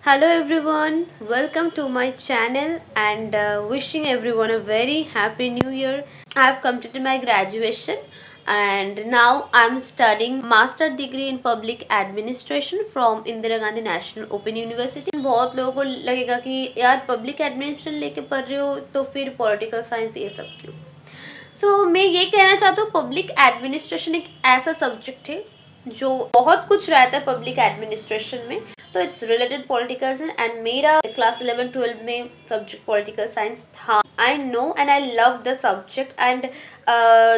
Hello everyone, welcome to my channel and wishing everyone a very happy new year. I have completed my graduation and now I'm studying master degree in public administration from Indira Gandhi National Open University. बहुत लोगों को लगेगा कि यार public administration लेके पढ़ रहे हो तो फिर पॉलिटिकल साइंस ये सब क्यों। मैं ये कहना चाहता हूँ पब्लिक एडमिनिस्ट्रेशन एक ऐसा सब्जेक्ट है जो बहुत कुछ रहता है पब्लिक एडमिनिस्ट्रेशन में, तो it's related political science and मेरा क्लास 11-12 में सब्जेक्ट पॉलिटिकल साइंस था। I know and I love the subject and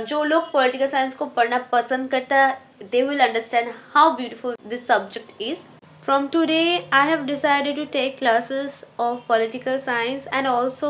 जो लोग पॉलिटिकल साइंस को पढ़ना पसंद करता है they will understand how beautiful this subject is. From today, I have decided to take classes of political science and also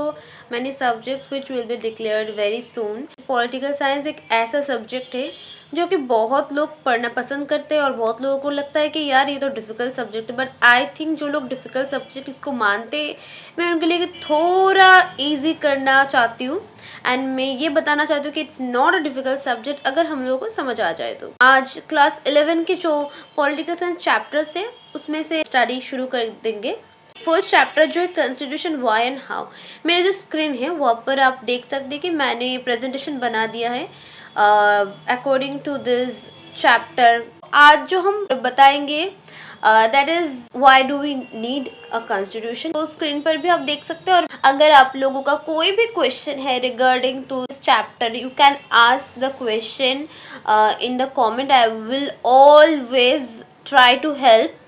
many subjects which will be declared very soon. Political science एक ऐसा subject है जो कि बहुत लोग पढ़ना पसंद करते हैं और बहुत लोगों को लगता है कि यार ये तो डिफ़िकल्ट सब्जेक्ट है, बट आई थिंक जो लोग डिफ़िकल्ट सब्जेक्ट इसको मानते हैं मैं उनके लिए थोड़ा ईजी करना चाहती हूँ एंड मैं ये बताना चाहती हूँ कि it's not a difficult subject अगर हम लोगों को समझ आ जाए तो. आज क्लास 11 के जो पॉलिटिकल साइंस चैप्टर्स है उसमें से स्टडी शुरू कर देंगे. फर्स्ट चैप्टर जो है कॉन्स्टिट्यूशन व्हाई एंड हाउ. मेरे जो स्क्रीन है वहाँ पर आप देख सकते हैं कि मैंने प्रेजेंटेशन बना दिया है अकॉर्डिंग टू दिस चैप्टर. आज जो हम बताएंगे that is why do we need a constitution. तो स्क्रीन पर भी आप देख सकते हैं और अगर आप लोगों का कोई भी क्वेश्चन है regarding to this chapter you can ask the question in the comment. I will always try to help.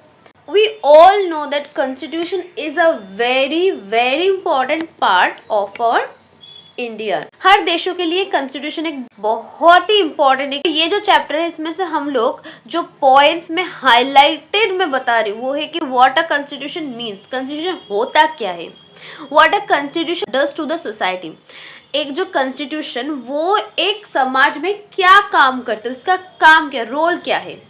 We all know that constitution is a very important part of our India. हर देशों के लिए constitution एक बहुत ही important है. ये जो chapter है इसमें से हम लोग जो पॉइंट्स में हाईलाइटेड में बता रही हूँ वो है कि what a constitution means. Constitution होता क्या है, what a constitution does to the society. एक जो कॉन्स्टिट्यूशन वो एक समाज में क्या काम करते हैं, उसका काम क्या, रोल क्या है.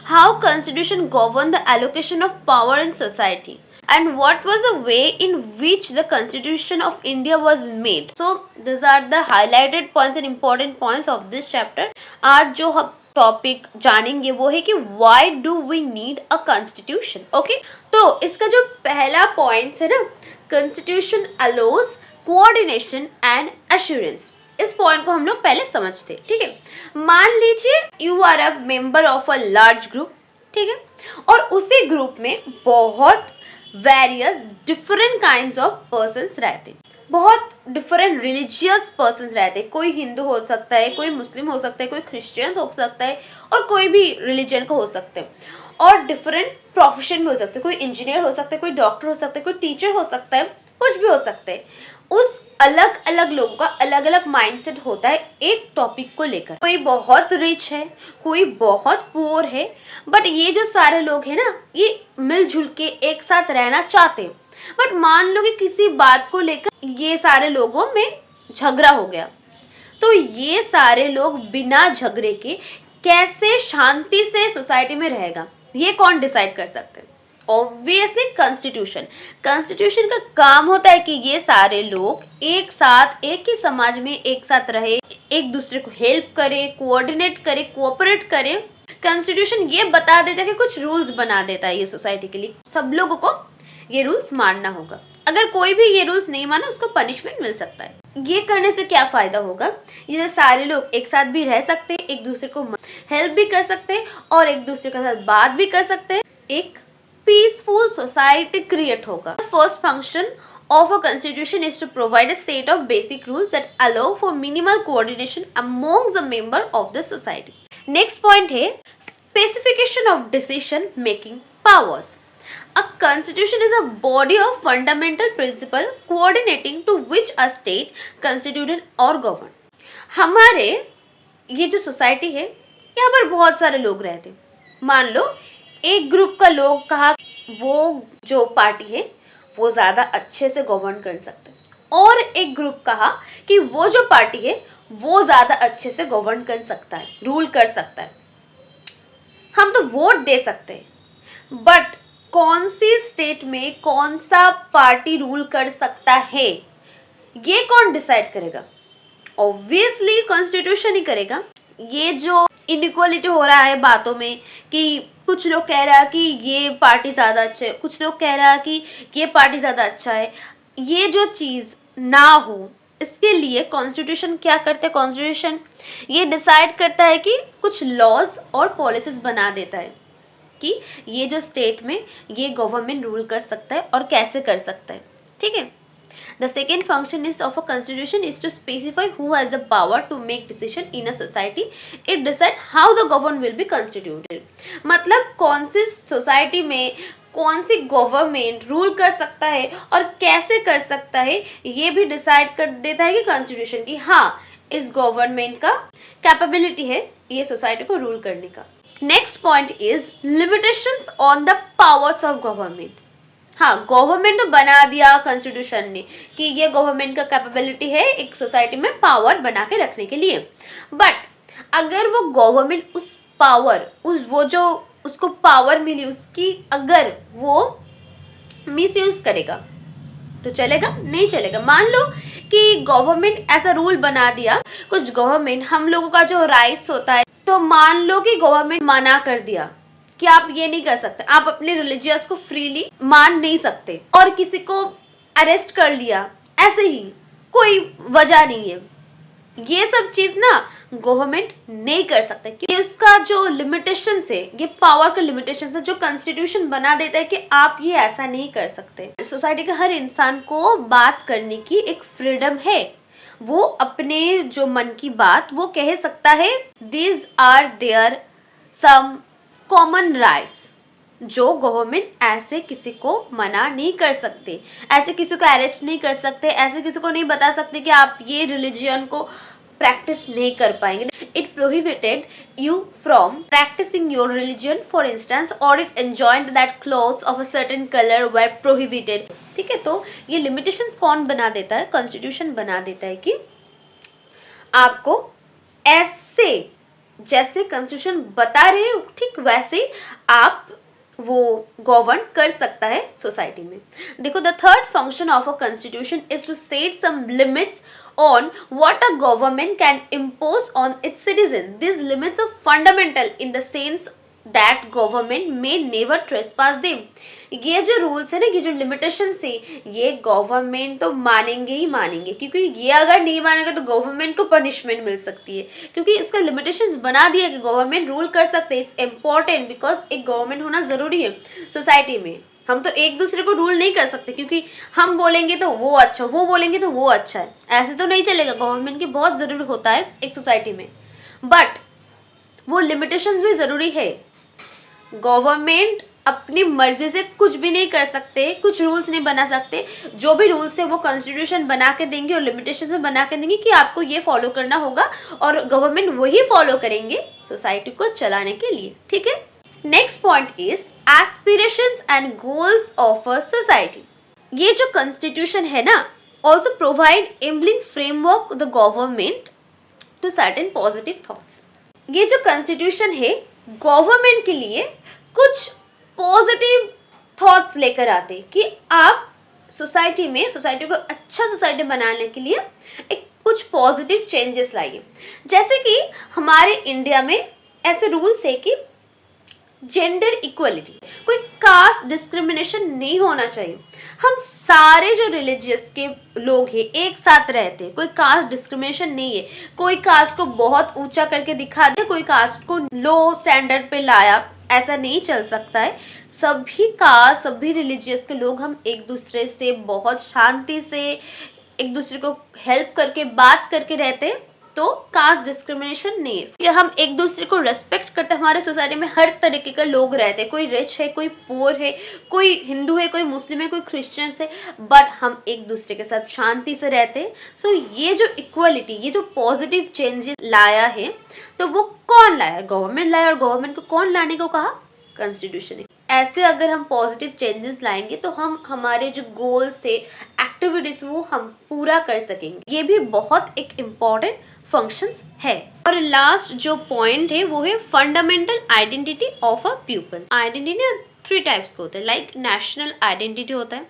How constitution govern the allocation of power in society and what was the way in which the constitution of India was made. So these are the highlighted points and important points of this chapter. आज जो हम topic जानेंगे वो है कि why do we need a constitution. Okay, तो इसका जो पहला पॉइंट है ना, constitution allows coordination and assurance. इस पॉइंट को हम लोग पहले समझते हैं. ठीक है, मान लीजिए you are a member of a large group. ठीक है, और उसी ग्रुप में बहुत various different kinds of persons रहते हैं. बहुत डिफरेंट रिलीजियस पर्सन्स रहते हैं. कोई हिंदू हो सकता है, कोई मुस्लिम हो सकता है, कोई क्रिश्चियन हो सकता है और कोई भी रिलीजन का हो सकते हैं. और डिफरेंट प्रोफेशन भी हो सकते हैं. कोई इंजीनियर हो सकता है, कोई डॉक्टर हो सकता है, कोई टीचर हो सकता है, कुछ भी हो सकता है. उस अलग अलग लोगों का अलग अलग माइंडसेट होता है एक टॉपिक को लेकर. कोई बहुत रिच है, कोई बहुत पुअर है, बट ये जो सारे लोग हैं ना ये मिलजुल के एक साथ रहना चाहते हैं. बट मान लो कि किसी बात को लेकर ये सारे लोगों में झगड़ा हो गया, तो ये सारे लोग बिना झगड़े के कैसे शांति से सोसाइटी में रहेगा ये कौन डिसाइड कर सकते हैं. Obviously constitution. कॉन्स्टिट्यूशन का काम होता है कि ये सारे लोग एक साथ एक ही समाज में एक साथ रहे, एक दूसरे को हेल्प करे, कोऑर्डिनेट करे, कोऑपरेट करे. कॉन्स्टिट्यूशन ये बता देता है कि कुछ रूल्स बना देता है ये सोसाइटी के लिए. सब लोगों को ये रूल्स मानना होगा. अगर कोई भी ये रूल्स नहीं माना उसको पनिशमेंट मिल सकता है. ये करने से क्या फायदा होगा, ये सारे लोग एक साथ भी रह सकते हैं, एक दूसरे को हेल्प भी कर सकते हैं और एक दूसरे के साथ बात भी कर सकते हैं. एक पीसफुल सोसाइटी क्रिएट होगा. First function of a constitution is to provide a set of basic rules that allow for minimal coordination amongst the member of the society. Next point है specification of decision making powers. A constitution is a body of fundamental principle coordinating to which a state constituted or governed. हमारे ये जो society है यहाँ पर बहुत सारे लोग रहते हैं. मान लो एक ग्रुप का लोग कहा वो जो पार्टी है वो ज़्यादा अच्छे से गवर्न कर सकते हैं और एक ग्रुप कहा कि वो जो पार्टी है वो ज़्यादा अच्छे से गवर्न कर सकता है, रूल कर सकता है. हम तो वोट दे सकते हैं बट कौन सी स्टेट में कौन सा पार्टी रूल कर सकता है ये कौन डिसाइड करेगा. ऑब्वियसली कॉन्स्टिट्यूशन ही करेगा. ये जो इनइक्वालिटी हो रहा है बातों में कि कुछ लोग कह रहा है कि ये पार्टी ज़्यादा अच्छा है, कुछ लोग कह रहा है कि ये पार्टी ज़्यादा अच्छा है। ये जो चीज़ ना हो, इसके लिए कॉन्स्टिट्यूशन क्या करता है, कॉन्स्टिट्यूशन ये डिसाइड करता है कि कुछ लॉज और पॉलिसीज बना देता है कि ये जो स्टेट में ये गवर्नमेंट रूल कर सकता है और कैसे कर सकता है। ठीक है। The second function is of a constitution is to specify who has the power to make decision in a society. It decide how the government will be constituted. मतलब कौन सी सोसाइटी में कौन सी गवर्नमेंट रूल कर सकता है और कैसे कर सकता है, ये भी डिसाइड कर देता है कि कॉन्स्टिट्यूशन की हाँ इस गवर्नमेंट का कैपेबिलिटी है ये सोसाइटी को रूल करने का। Next point is limitations on the powers of government. हाँ, गवर्नमेंट तो बना दिया कॉन्स्टिट्यूशन ने कि ये गवर्नमेंट का कैपेबिलिटी है एक सोसाइटी में पावर बना के रखने के लिए, बट अगर वो गवर्नमेंट उस पावर वो जो उसको पावर मिली उसकी अगर वो मिसयूज करेगा तो चलेगा, नहीं चलेगा। मान लो कि गवर्नमेंट ऐसा रूल बना दिया, कुछ गवर्नमेंट हम लोगों का जो राइट्स होता है, तो मान लो कि गवर्नमेंट मना कर दिया कि आप ये नहीं कर सकते, आप अपने रिलीजियस को फ्रीली मान नहीं सकते, और किसी को अरेस्ट कर लिया ऐसे ही, कोई वजह नहीं है। ये सब चीज ना गवर्नमेंट नहीं कर सकता क्योंकि उसका जो लिमिटेशन है, ये पावर का लिमिटेशन है जो कॉन्स्टिट्यूशन बना देता है कि आप ये ऐसा नहीं कर सकते। सोसाइटी के हर इंसान को बात करने की एक फ्रीडम है, वो अपने जो मन की बात वो कह सकता है। These are there some common rights जो गवर्नमेंट ऐसे किसी को मना नहीं कर सकते, ऐसे किसी को अरेस्ट नहीं कर सकते, ऐसे किसी को नहीं बता सकते कि आप ये रिलीजन को प्रैक्टिस नहीं कर पाएंगे। It prohibited you from practising your religion for instance, और it enjoined that clothes of a certain colour were prohibited. ठीक है, तो ये लिमिटेशंस कौन बना देता है, कॉन्स्टिट्यूशन बना देता है कि आपको ऐसे जैसे कॉन्स्टिट्यूशन बता रहे हो ठीक वैसे आप वो गवर्न कर सकता है सोसाइटी में। देखो, the third function of a constitution is to set some limits on what a government can impose on its citizens. These limits are fundamental in the sense that government may never trespass them. ये जो rules है ना, ये जो limitation है, ये government तो मानेंगे ही मानेंगे, क्योंकि ये अगर नहीं मानेंगे तो गवर्नमेंट को पनिशमेंट मिल सकती है, क्योंकि इसका लिमिटेशन बना दिया कि गवर्नमेंट रूल कर सकते हैं। इट्स इम्पॉर्टेंट बिकॉज एक गवर्नमेंट होना ज़रूरी है सोसाइटी में। हम तो एक दूसरे को रूल नहीं कर सकते क्योंकि हम बोलेंगे तो वो अच्छा, वो बोलेंगे तो वो अच्छा है, ऐसे तो नहीं चलेगा। गवर्नमेंट की बहुत ज़रूरी होता है एक सोसाइटी में, बट वो लिमिटेशंस भी ज़रूरी है। गवर्नमेंट अपनी मर्जी से कुछ भी नहीं कर सकते, कुछ रूल्स नहीं बना सकते। जो भी रूल्स है वो कॉन्स्टिट्यूशन बना के देंगे और लिमिटेशंस में बना के देंगे कि आपको ये फॉलो करना होगा, और गवर्नमेंट वही फॉलो करेंगे सोसाइटी को चलाने के लिए। ठीक है। Next point is aspirations and goals of a society. ये जो कॉन्स्टिट्यूशन है ना, also provide enabling framework the government to certain positive thoughts. ये जो कॉन्स्टिट्यूशन है गवर्नमेंट के लिए कुछ पॉजिटिव थॉट्स लेकर आते कि आप सोसाइटी में, सोसाइटी को अच्छा सोसाइटी बनाने के लिए एक कुछ पॉजिटिव चेंजेस लाइए। जैसे कि हमारे इंडिया में ऐसे रूल्स है कि जेंडर इक्वलिटी, कोई कास्ट डिस्क्रिमिनेशन नहीं होना चाहिए। हम सारे जो रिलीजियस के लोग हैं एक साथ रहते हैं, कोई कास्ट डिस्क्रिमिनेशन नहीं है। कोई कास्ट को बहुत ऊंचा करके दिखा दिया, कोई कास्ट को लो स्टैंडर्ड पे लाया, ऐसा नहीं चल सकता है। सभी कास्ट, सभी रिलीजियस के लोग हम एक दूसरे से बहुत शांति से एक दूसरे को हेल्प करके बात करके रहते हैं, तो कास्ट डिस्क्रिमिनेशन नहीं है। कि हम एक दूसरे को रेस्पेक्ट करते हैं। हमारे सोसाइटी में हर तरीके के लोग रहते हैं, कोई रिच है, कोई पुअर है, कोई हिंदू है, कोई मुस्लिम है, कोई क्रिश्चियन है, बट हम एक दूसरे के साथ शांति से रहते हैं। सो ये जो इक्वलिटी, ये जो पॉजिटिव चेंजेस लाया है, तो वो कौन लाया? गवर्नमेंट लाया। और गवर्नमेंट को कौन लाने को कहा? कॉन्स्टिट्यूशन। ऐसे अगर हम पॉजिटिव चेंजेस लाएंगे तो हम हमारे जो गोल्स है, एक्टिविटीज, वो हम पूरा कर सकेंगे। ये भी बहुत एक इम्पॉर्टेंट फंक्शंस है। और लास्ट जो पॉइंट है वो है fundamental identity of a people. Identity 3 types के होते हैं। लाइक नेशनल आइडेंटिटी होता है।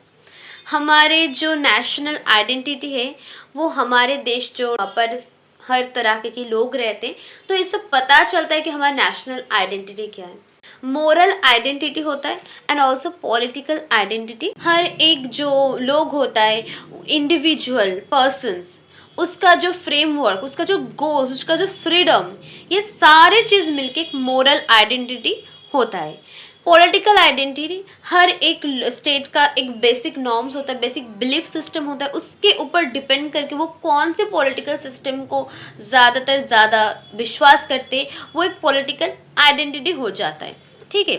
हमारे जो नेशनल आइडेंटिटी है वो हमारे देश जो पर हर तरह के लोग रहते हैं, तो इससे पता चलता है कि हमारा नेशनल आइडेंटिटी क्या है। मोरल आइडेंटिटी होता है एंड ऑल्सो पॉलिटिकल आइडेंटिटी। हर एक जो लोग होता है, इंडिविजुअल पर्सन्स, उसका जो फ्रेमवर्क, उसका जो गोल्स, उसका जो फ्रीडम, ये सारे चीज़ मिलके एक मोरल आइडेंटिटी होता है। पॉलिटिकल आइडेंटिटी हर एक स्टेट का एक बेसिक नॉर्म्स होता है, बेसिक बिलीफ सिस्टम होता है, उसके ऊपर डिपेंड करके वो कौन से पॉलिटिकल सिस्टम को ज़्यादातर ज़्यादा विश्वास करते, वो एक पॉलिटिकल आइडेंटिटी हो जाता है। ठीक है,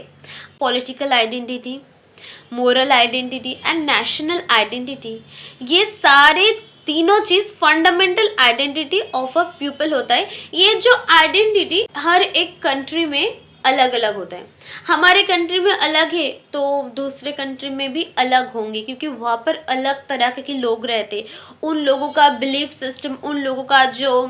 political identity, moral identity and national identity, ये सारे तीनों चीज़ fundamental identity of a people होता है। ये जो आइडेंटिटी हर एक कंट्री में अलग अलग होता है। हमारे कंट्री में अलग है तो दूसरे कंट्री में भी अलग होंगे, क्योंकि वहाँ पर अलग तरह के लोग रहते, उन लोगों का बिलीफ सिस्टम, उन लोगों का जो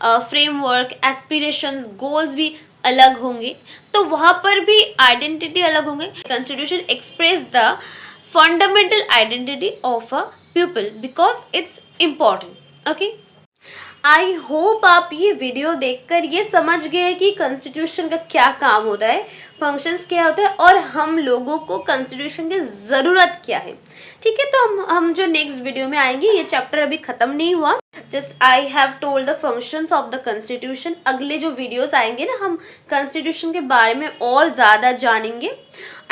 फ्रेमवर्क, एस्पिरेशंस, गोल्स भी अलग होंगे, तो वहाँ पर भी आइडेंटिटी अलग होंगे। Constitution express the fundamental identity of a people because it's important. Okay, I hope आप ये वीडियो देखकर ये समझ गए कि कॉन्स्टिट्यूशन का क्या काम होता है, फंक्शंस क्या होता है, और हम लोगों को कॉन्स्टिट्यूशन की ज़रूरत क्या है। ठीक है, तो हम जो नेक्स्ट वीडियो में आएंगे, ये चैप्टर अभी ख़त्म नहीं हुआ, just I have told the functions of the constitution. अगले जो वीडियोस आएंगे ना, हम कॉन्स्टिट्यूशन के बारे में और ज़्यादा जानेंगे।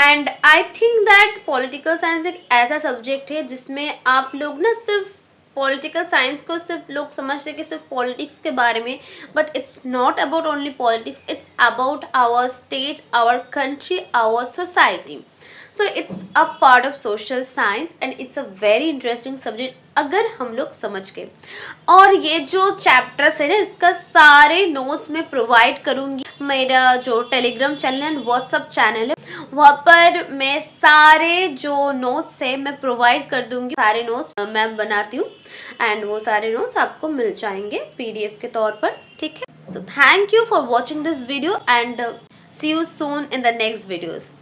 And I think that political science एक ऐसा सब्जेक्ट है जिसमें आप लोग ना सिर्फ पॉलिटिकल साइंस को सिर्फ लोग समझते कि सिर्फ पॉलिटिक्स के बारे में, but it's not about only politics, it's about our state, our country, our society. So it's a part of social science and it's a very interesting subject अगर हम लोग समझ गए। और ये जो चैप्टर्स है ना, इसका सारे नोट्स मैं प्रोवाइड करूँगी। मेरा जो टेलीग्राम चैनल है, व्हाट्सअप चैनल है, वहाँ पर मैं सारे जो नोट्स है मैं प्रोवाइड कर दूँगी। सारे नोट्स मैं बनाती हूँ एंड वो सारे नोट्स आपको मिल जाएंगे PDF के तौर पर। ठीक है, so thank you for watching this video and see you soon in the next videos.